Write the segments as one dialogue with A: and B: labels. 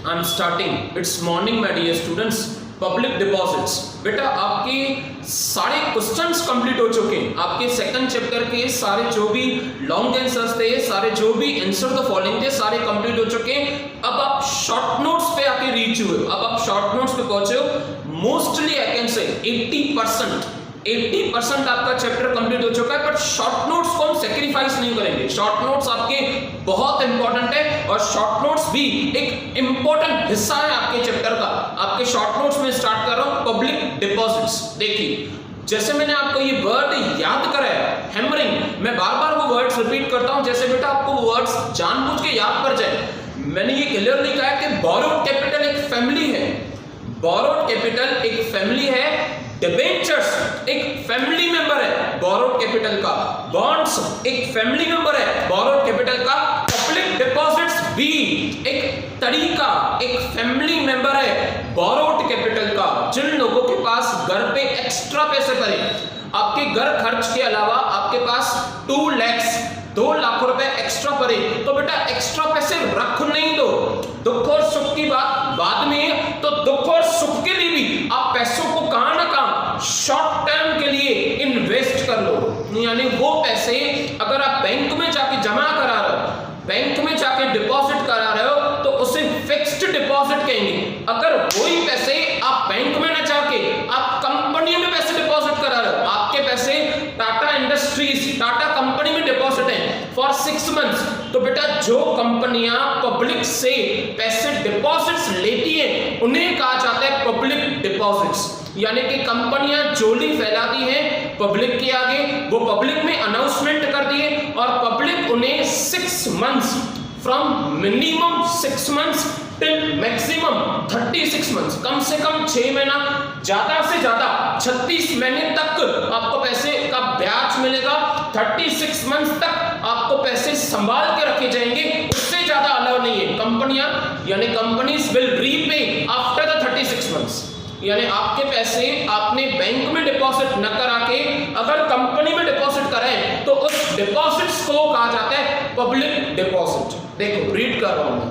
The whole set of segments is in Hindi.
A: I am starting. Its morning my dear students. Public deposits, बेटा आपके सारे क्वेश्चंस कंप्लीट हो चुके हैं। आपके सेकंड चैप्टर के सारे जो भी लॉन्ग आंसर्स थे, सारे जो भी आंसर द फॉलोइंग थे, सारे कंप्लीट हो चुके हैं। अब आप शॉर्ट नोट्स पे आके रीच हुए, अब आप शॉर्ट नोट्स पे पहुंचे हो। मोस्टली आई कैन से 80% आपका चैप्टर कंप्लीट हो चुका है, बट शॉर्ट नोट्स को हम सेक्रीफाइस नहीं करेंगे। शॉर्ट नोट्स आपके बहुत इंपॉर्टेंट है और शॉर्ट नोट्स भी एक इंपॉर्टेंट हिस्सा है आपके चैप्टर का। आपके शॉर्ट नोट्स में स्टार्ट कर रहा हूं पब्लिक डिपॉजिट्स। देखिए, जैसे मैंने आपको ये वर्ड याद कराया हैमरिंग, मैं बार बार वो वर्ड्स रिपीट करता हूं, जैसे बेटा आपको वो वर्ड्स जानबूझ के याद कर जाए। मैंने ये क्लियरली कहा है कि बोरोड कैपिटल एक फैमिली है, बोरोड कैपिटल एक फैमिली है, डिबेंचर्स एक फैमिली मेंबर है बोरोड कैपिटल का, बॉन्ड्स एक फैमिली मेंबर है बोरोड कैपिटल का, पब्लिक डिपॉजिट्स भी एक तरीका, एक फैमिली मेंबर है बोरोड कैपिटल का। जिन लोगों के पास घर पे एक्स्ट्रा पैसे पड़े, आपके घर खर्च के अलावा आपके पास 2 लाख रुपए एक्स्ट्रा पड़े, तो बेटा एक्स्ट्रा पैसे रख नहीं दो। दुख और सुख की बात बाद में है, तो दुख और सुख के लिए भी आप पैसों को कहां ना कहां शॉर्ट टर्म के लिए इन्वेस्ट कर लो। यानी वो पैसे अगर आप बैंक में जाके जमा करा रहे हो, बैंक में जाके डिपॉजिट करा रहे हो, तो उसे फिक्स्ड डिपॉजिट कहेंगे। अगर वही पैसे आप बैंक में न जाके आप कंपनी में पैसे डिपॉजिट करा रहे हो, आपके पैसे टाटा इंडस्ट्रीज, टाटा कंपनी में डिपॉजिट है फॉर 6 मंथ्स, तो बेटा जो कंपनियां पब्लिक से पैसे डिपॉजिट्स लेती हैं उन्हें कहा जाता है पब्लिक डिपॉजिट्स। यानी कि कंपनियां जोली फैलाती हैं पब्लिक के आगे, वो पब्लिक में अनाउंसमेंट कर दिए और पब्लिक उन्हें 6 months, from minimum 6 months till maximum 36 months, कम से कम 6 महीना, ज्यादा से ज्यादा 36 महीने तक आपको पैसे का ब्याज मिलेगा। 36 मंथ्स तक आपको पैसे संभाल के रखे जाएंगे, उससे ज्यादा अलाउ नहीं है। कंपनियां यानी companies will repay after the 36 months. यानी आपके पैसे आपने बैंक में डिपॉजिट न करा के अगर कंपनी में डिपॉजिट कराएं, तो उस डिपॉजिट्स को कहा जाता है पब्लिक डिपॉजिट। देखो रीड कर रहा हूं मैं।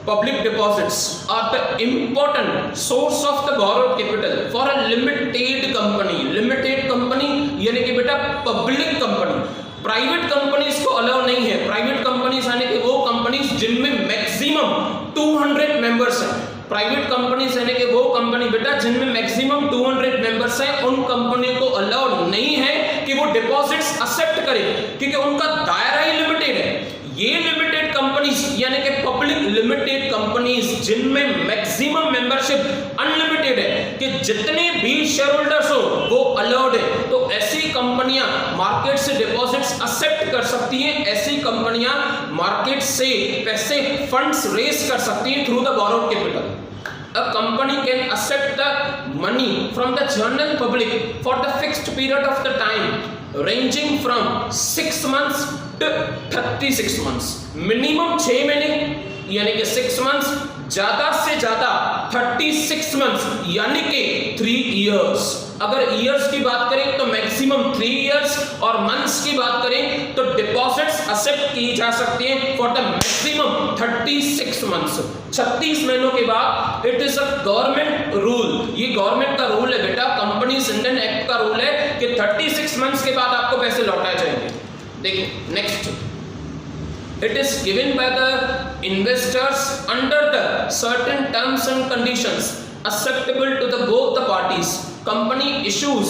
A: Public deposits are the important source of the borrowed capital for a limited company. Limited company यानी कि बेटा पब्लिक कंपनी, प्राइवेट कंपनीज को अलाउ नहीं है। प्राइवेट कंपनीज यानी कि वो कंपनीज जिनमें मैक्सिमम 200 मेंबर्स हैं। प्राइवेट कंपनीज यानी कि वो कंपनी बेटा जिनमें मैक्सिमम 200 मेंबर्स हैं, उन कंपनियों को अलाउ नहीं है कि वो डिपॉजिट्स एक्सेप्ट करें, क्योंकि उनका दायरा ही लिमिटेड है। ये लिमिटेड कंपनीज यानी कि पब्लिक लिमिटेड कंपनीज जिनमें मैक्सिमम मेंबरशिप अनलिमिटेड है, कि जितने भी शेयर होल्डर्स हो वो अलाउड है, तो ऐसी कंपनियां मार्केट से डिपॉजिट्स एक्सेप्ट कर सकती हैं। ऐसी कंपनियां मार्केट से पैसे फंड्स रेज कर सकती हैं through the borrowed capital. A company can accept the money from the general public for the fixed period of the time ranging from 6 months to 36 months. Minimum 6 महीने यानी कि 6 मंथ्स, ज्यादा से ज्यादा 36 मंथ्स यानी कि 3 इयर्स। अगर इयर्स की बात करें तो मैक्सिमम 3 इयर्स, और मंथ्स की बात करें तो डिपॉजिट्स एक्सेप्ट की जा सकती हैं फॉर द मैक्सिमम 36 मंथ्स। 36 महीनों के बाद it is a government rule. ये गवर्नमेंट का रूल है बेटा, कंपनीज इंडियन एक्ट का रूल है कि 36 मंथ्स के बाद आपको पैसे लौटाए जाएंगे। देखिए next, it is given by the investors under the certain terms and conditions acceptable to the both the parties. Company issues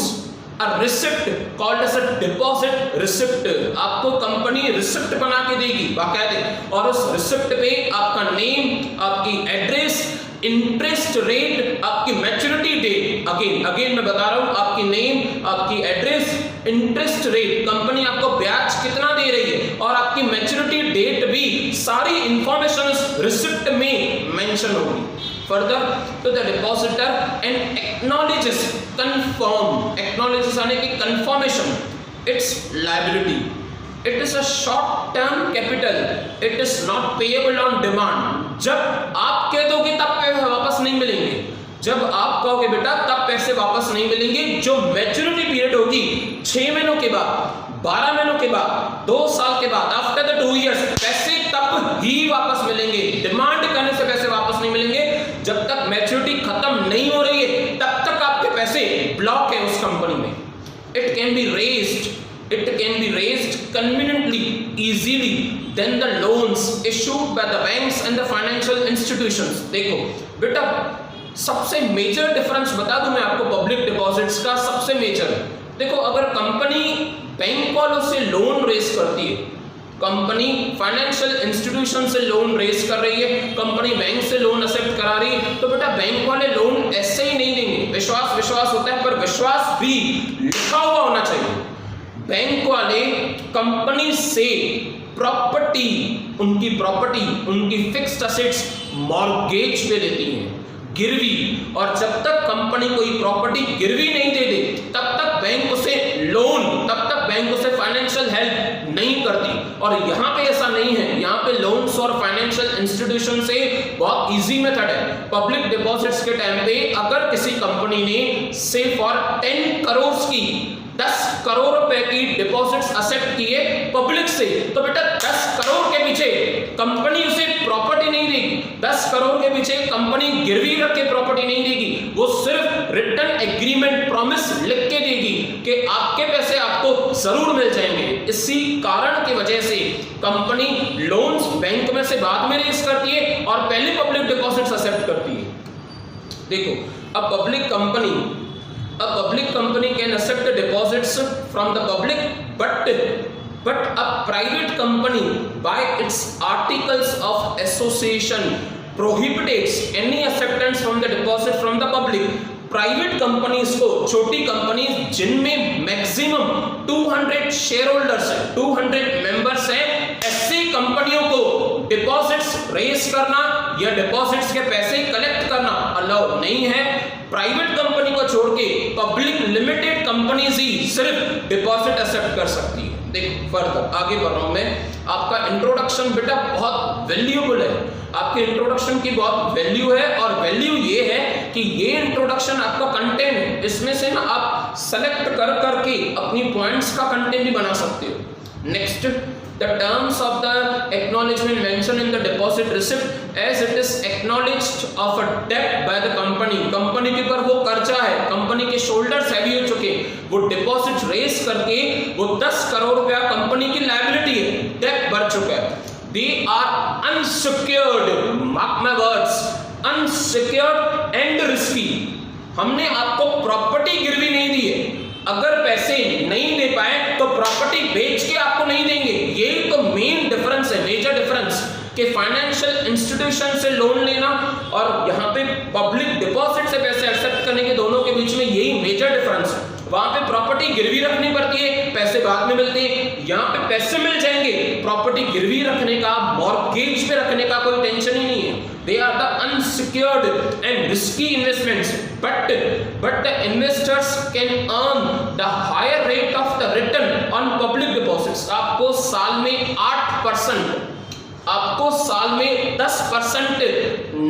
A: a receipt called as a deposit receipt. आपको कंपनी रिसिप्ट बना के देगी बाकायदे, और उस रिसिप्ट पे आपका नेम, आपकी एड्रेस, इंटरेस्ट रेट, आपकी मैच्योरिटी डेट, अगेन मैं बता रहा हूं, आपकी नेम, आपकी एड्रेस, इंटरेस्ट रेट, कंपनी आपको ब्याज कितना दे रही है, और आपकी मैच्योरिटी डेट भी, सारी इंफॉर्मेशन उस रिसिप्ट में मेंशन होगी। Further to the depositor and acknowledges यानी कि confirmation its liability. It is a short term capital. It is not payable on demand. जब आप कह दोगे तब पैसे वापस नहीं मिलेंगे, जब आप कहोगे बेटा तब पैसे वापस नहीं मिलेंगे। जो मैच्योरिटी पीरियड होगी 6 महीनों के बाद, 12 महीनों के बाद, 2 साल के बाद, आफ्टर द 2 इयर्स, पैसे तब ही वापस मिलेंगे। Demand easily than the loans issued by the banks and the financial institutions. देखो बेटा, सबसे मेजर डिफरेंस बता दूं मैं आपको पब्लिक डिपॉजिट्स का। सबसे मेजर देखो, अगर कंपनी बैंक वालों से लोन रेज करती है, कंपनी फाइनेंशियल इंस्टीट्यूशन से लोन रेज कर रही है, कंपनी बैंक से लोन एक्सेप्ट करा रही है, तो बेटा बैंक वाले लोन ऐसे ही नहीं देंगे। विश्वास होता है, पर विश्वास भी लिखा हुआ होना चाहिए। बैंक वाले कंपनी से प्रॉपर्टी, उनकी फिक्स्ड एसेट्स मॉर्गेज पे लेती हैं, गिरवी, और जब तक कंपनी कोई प्रॉपर्टी गिरवी नहीं दे दे तब तक बैंक उसे फाइनेंशियल हेल्प नहीं करती। और यहाँ पे ऐसा नहीं है, यहाँ पे लोन्स और फाइनेंशियल इंस्टीट्यूशन से बहुत इजी मेथड है। पब्लिक डिपॉजिट्स के टाइम पे अगर किसी कंपनी ने से फॉर 10 करोड़ की 10 करोड़ रुपए की डिपॉजिट्स एक्सेप्ट किए पब्लिक से, तो बेटा 10 करोड़ के पीछे कंपनी उसे प्रॉपर्टी नहीं देगी, 10 करोड़ के पीछे कंपनी गिरवी रख के प्रॉपर्टी नहीं देगी, वो सिर्फ रिटन एग्रीमेंट प्रॉमिस लिख के देगी कि आपके पैसे आपको जरूर मिल जाएंगे। इसी कारण की वजह से कंपनी लोन्स बैंक में से बाद में रेज करती है और पहले पब्लिक डिपॉजिट्स एक्सेप्ट करती है। देखो, अब public company can accept the deposits from the public, but a private company by its articles of association prohibits any acceptance from the deposit from the public. Private companies को, छोटी कंपनीज जिनमें मैक्सिमम 200 शेयर होल्डर्स है, 200 मेंबर्स हैं, ऐसी कंपनियों को डिपॉजिट्स रेज करना या डिपॉजिट्स के पैसे कलेक्ट करना अलाउ नहीं है। प्राइवेट कंपनी को छोड़ के पब्लिक लिमिटेड कंपनीज ही सिर्फ डिपॉजिट एक्सेप्ट कर सकती है। देखो फर्दर आगे बढ़ रहा हूं मैं। आपका इंट्रोडक्शन बेटा बहुत वैल्यूएबल है, आपके इंट्रोडक्शन की बहुत वैल्यू है, और वैल्यू ये है कि ये इंट्रोडक्शन आपका कंटेंट है, इसमें से ना आप सेलेक्ट कर करके अपनी पॉइंट्स का कंटेंट भी बना सकते हो। Next, the terms of the acknowledgement mentioned in the deposit receipt as it is acknowledged of a debt by the company. Company के ऊपर वो कर्जा है, कंपनी के शोल्डर्स हैवी हो चुके, वो डिपॉजिट रेज करके वो 10 करोड़ रुपया कंपनी की लायबिलिटी है, डेट बढ़ चुका है। They are unsecured, mark my words, unsecured and risky. हमने आपको प्रॉपर्टी गिरवी नहीं दी है, अगर पैसे नहीं दे पाए तो प्रॉपर्टी बेच के आपको नहीं देंगे। यही तो मेन डिफरेंस है, मेजर डिफरेंस, कि फाइनेंशियल इंस्टीट्यूशन से लोन लेना और यहाँ पे पब्लिक डिपॉजिट से पैसे एक्सेप्ट करने के दोनों के बीच में यही मेजर डिफरेंस है। वहां पे प्रॉपर्टी गिरवी रखनी पड़ती है, पैसे बाद में मिलते हैं, यहाँ पे पैसे मिल जाएंगे, प्रॉपर्टी गिरवी रखने का, मॉर्गेज पे रखने का कोई टेंशन ही नहीं है। They are the unsecured and risky investments, but the investors can earn the higher rate of the return on public deposits. आपको साल में 8%, आपको साल में 10%,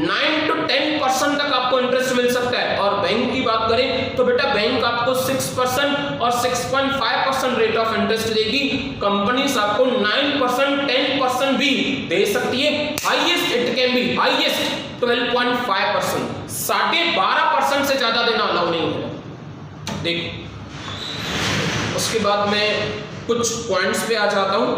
A: 9 to 10% तक आपको इंटरेस्ट मिल सकता है। और बैंक की बात करें तो बेटा बैंक आपको 6% और 6.5% रेट ऑफ इंटरेस्ट देगी, कंपनीज आपको 9%, 10% भी दे सकती है। Highest it can be highest 12.5%, 12.5% से ज्यादा देना अलाउ नहीं है। देखो उसके बाद मैं कुछ पॉइंट्स पे आ जाता हूं।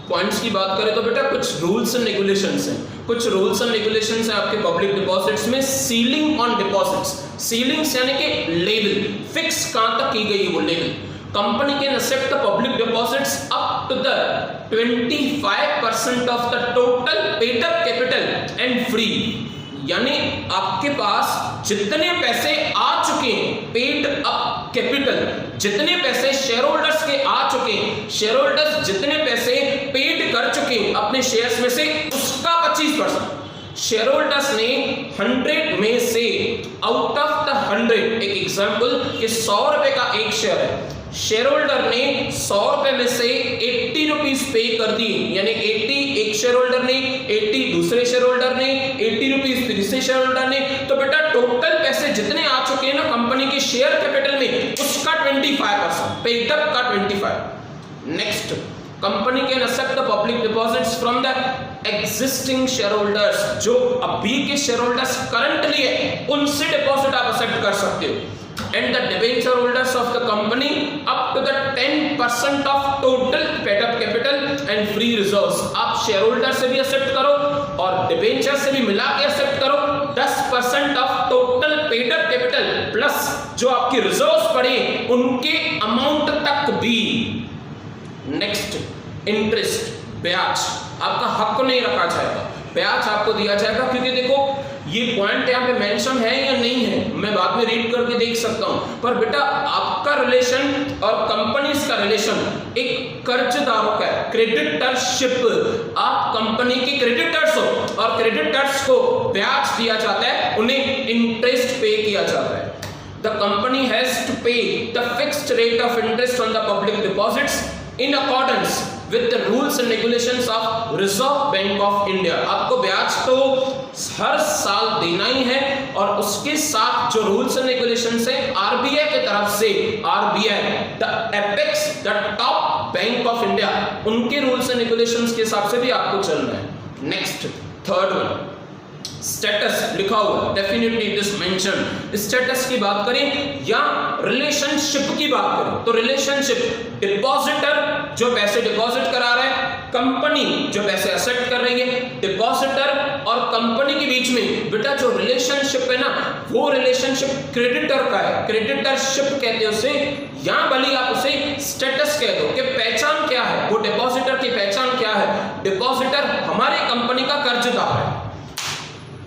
A: पॉइंट्स की बात करें तो बेटा कुछ रूल्स एंड रेगुलेशंस हैं, कुछ रूल्स एंड रेगुलेशंस हैं आपके पब्लिक डिपॉजिट्स में। सीलिंग ऑन डिपॉजिट्स, सीलिंग्स यानी कि लेवल फिक्स कहां तक की गई है वो level. Company can accept the public deposits up to the 25% of the total paid up capital and free, यानी आपके पास जितने पैसे आ चुके हैं पेड अप कैपिटल, जितने पैसे शेयर होल्डर्स के आ चुके हैं, शेयर होल्डर्स जितने पैसे पेड कर चुके हैं अपने शेयर्स में से उसका 25%। शेयर होल्डर्स ने 100 में से आउट ऑफ द 100, एक एग्जांपल कि 100 रुपए का एक शेयर है, शेयर होल्डर ने 100 रुपए में से 80 रुपीज पे कर दी, यानी 80 एक शेयर होल्डर ने, 80 दूसरे शेयर होल्डर ने, 80 रुपीज तीसरे शेयर होल्डर ने, तो बेटा टोटल पैसे जितने आ चुके हैं ना कंपनी के शेयर कैपिटल में उसका 25%, पेड अप का 25%। Next, company can accept the public deposits from the existing share holders, जो अभी के शेयर होल्डर्स करंटली है उनसे डिपॉजिट आप एक्सेप्ट कर सकते हो। And the debenture holders of the company up to the 10% of total paid up capital and free reserves, आप शेयर होल्डर से भी एक्सेप्ट करो और डिबेंचर से भी मिला के एक्सेप्ट करो। 10% of total paid up capital plus जो आपकी रिजर्व्स पड़े उनके अमाउंट तक भी। नेक्स्ट, इंटरेस्ट, ब्याज आपका हक नहीं रखा जाएगा, ब्याज आपको दिया जाएगा। क्योंकि देखो ये पॉइंट यहाँ पे मेंशन है या नहीं है, मैं बाद में रीड करके देख सकता हूँ, पर बेटा आपका रिलेशन और कंपनीज का रिलेशन एक कर्जदारों का है, क्रेडिटरशिप। आप कंपनी के क्रेडिटर्स हो और क्रेडिटर्स को ब्याज दिया जाता है, उन्हें इंटरेस्ट पे किया जाता है। The company has to pay the fixed rate of interest on the public deposits in accordance with the rules and regulations of Reserve Bank of India। आपको ब्याज तो हर साल देना ही है और उसके साथ जो रूल्स एंड रेगुलेशंस है आरबीआई की तरफ से, RBI the apex the top bank of India, उनके रूल्स एंड रेगुलेशंस के हिसाब से भी आपको चलना है। नेक्स्ट, थर्ड वन, स्टेटस लिखा हुआ, डेफिनेटली दिस मेंशन। स्टेटस की बात करें या रिलेशनशिप की बात करें तो रिलेशनशिप, डिपॉजिटर जो पैसे डिपॉजिट करा रहा है, कंपनी जो पैसे एक्सेप्ट कर रही है, डिपॉजिटर और कंपनी के बीच में बेटा जो रिलेशनशिप है ना, वो रिलेशनशिप क्रेडिटर का है, क्रेडिटरशिप कहते हैं उसे, या भले आप उसे स्टेटस कह दो कि पहचान क्या है, वो डिपॉजिटर की पहचान क्या है। डिपॉजिटर हमारे कंपनी का कर्जदार है,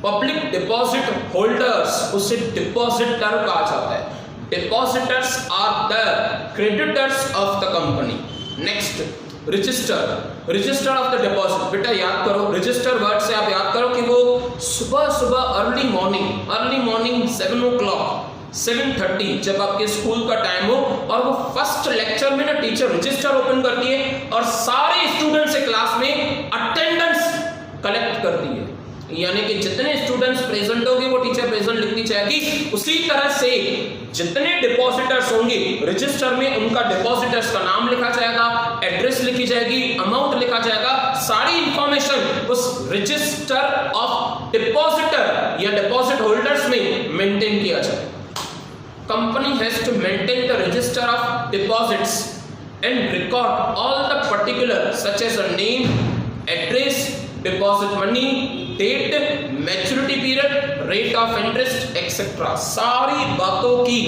A: पब्लिक डिपॉजिट होल्डर्स उसे डिपॉजिटर कहा जाता है। Depositors are the creditors of the company. Next, register, register of the deposit. बेटा याद करो, रजिस्टर वर्ड से आप याद करो कि वो सुबह सुबह अर्ली मॉर्निंग 7 o'clock 7:30 जब आपके स्कूल का टाइम हो और वो फर्स्ट लेक्चर में ना टीचर रजिस्टर ओपन करती है और सारे स्टूडेंट्स से क्लास में अटेंडेंस कलेक्ट करती है, यानी कि जितने स्टूडेंट्स प्रेजेंट होंगे वो टीचर प्रेजेंट लिखनी चाहेगी। उसी तरह से जितने डिपॉजिटर्स होंगे रजिस्टर में उनका डिपॉजिटर्स का नाम लिखा जाएगा, एड्रेस लिखी जाएगी, अमाउंट लिखा जाएगा, सारी इंफॉर्मेशन उस रजिस्टर ऑफ डिपॉजिटर या डिपॉजिट होल्डर्स में मेंटेन किया जाएगा। Company has to maintain the register of deposits and record all the particular such as a name, address, deposit money, date, maturity period, rate of interest etcetera. सारी बातों की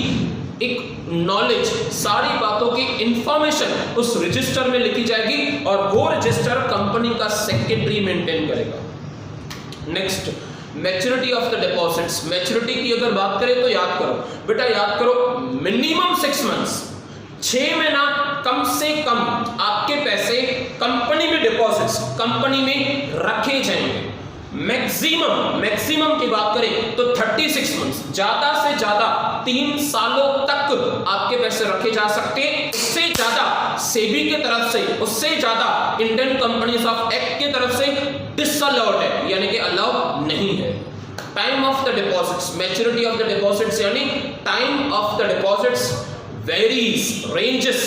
A: एक नॉलेज, सारी बातों की इंफॉर्मेशन उस रजिस्टर में लिखी जाएगी और वो रजिस्टर कंपनी का सेक्रेटरी मेंटेन करेगा। Next, maturity of the deposits. Maturity की अगर बात करें तो याद करो बेटा, याद करो मिनिमम 6 months, 6 महीना कम से कम आपके पैसे कंपनी में डिपॉजिट्स कंपनी में रखे जाएंगे। मैक्सिमम की बात करें तो 36 months, ज्यादा से ज्यादा 3 सालों तक आपके पैसे रखे जा सकते हैं। उससे ज्यादा सेबी की तरफ से, उससे ज्यादा इंडियन कंपनीज ऑफ एक्ट की तरफ से डिसअलाउड है, यानी कि अलाउ नहीं है। Time of the deposits, maturity of the deposits यानी time of the deposits varies, ranges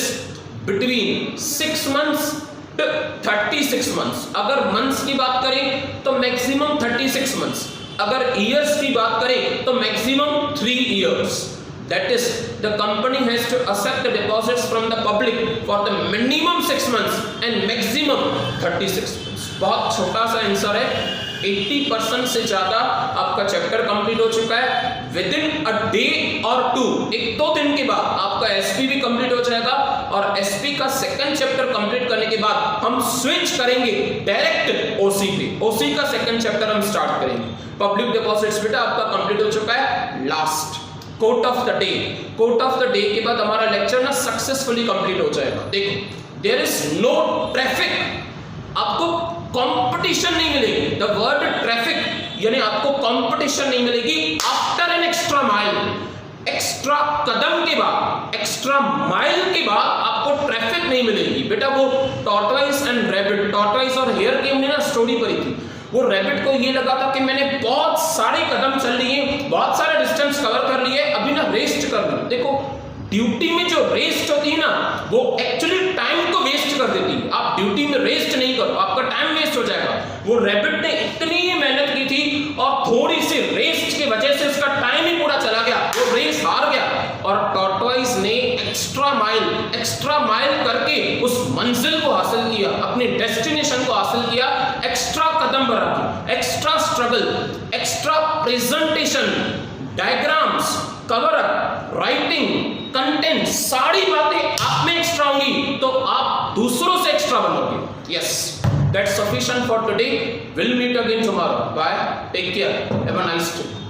A: between 6 months to 36 months। अगर मंथ्स की बात करें तो मैक्सिमम 36 months, अगर ईयर्स की बात करें तो maximum 3 years। That is, the company has to accept the deposits from the public for the minimum 6 months and maximum 36 months। बहुत छोटा सा आंसर है, 80% से ज्यादा आपका चैप्टर कंप्लीट हो चुका है। विद इन अ डे और 2, 1-2 दिन के बाद आपका एसपी भी कंप्लीट हो जाएगा और एसपी का सेकंड चैप्टर कंप्लीट करने के बाद हम स्विच करेंगे डायरेक्ट ओसी पे। ओसी का सेकंड चैप्टर हम स्टार्ट करेंगे। पब्लिक डिपॉजिट्स बेटा आपका कंप्लीट हो चुका है। Last, court of the day. Court of the day के बाद हमारा लेक्चर ना सक्सेसफुली कंप्लीट हो जाएगा। देखो, देयर इज नो ट्रैफिक, आपको कंपटीशन नहीं मिलेगी। द वर्ड ट्रैफिक यानी आपको कंपटीशन नहीं मिलेगी। After an extra mile, extra कदम के बाद, एक्स्ट्रा माइल के बाद आपको ट्रैफिक नहीं मिलेगी बेटा। वो टॉर्टवाइस एंड रैबिट, टॉर्टवाइस और हेयर की हमने ना स्टोरी पढ़ी थी। वो रैबिट को ये लगा था कि मैंने बहुत सारे कदम चल लिए, बहुत सारे डिस्टेंस कवर कर लिए, अभी ना रेस्ट कर लूं। देखो, ड्यूटी में जो रेस्ट होती है ना वो एक्चुअली टाइम को वेस्ट कर देती है। आप ड्यूटी में रेस्ट नहीं करो, आपका टाइम वेस्ट हो जाएगा। वो रैबिट ने इतनी ही मेहनत की थी और थोड़ी सी रेस्ट की वजह से उसका टाइम ही पूरा चला गया, वो रेस हार गया। और टॉर्टवाइस ने एक्स्ट्रा माइल करके उस मंजिल को हासिल किया, अपने डेस्टिनेशन को हासिल किया, एक्स्ट्रा कदम बढ़ा दिया, extra struggle, extra presentation, diagrams, cover up, writing, content, सारी बातें आप में एक्स्ट्रा होंगी तो आप दूसरों से एक्स्ट्रा बनोगे। Yes, that's sufficient for today. We'll meet again tomorrow. Bye. Take care. Have a nice day.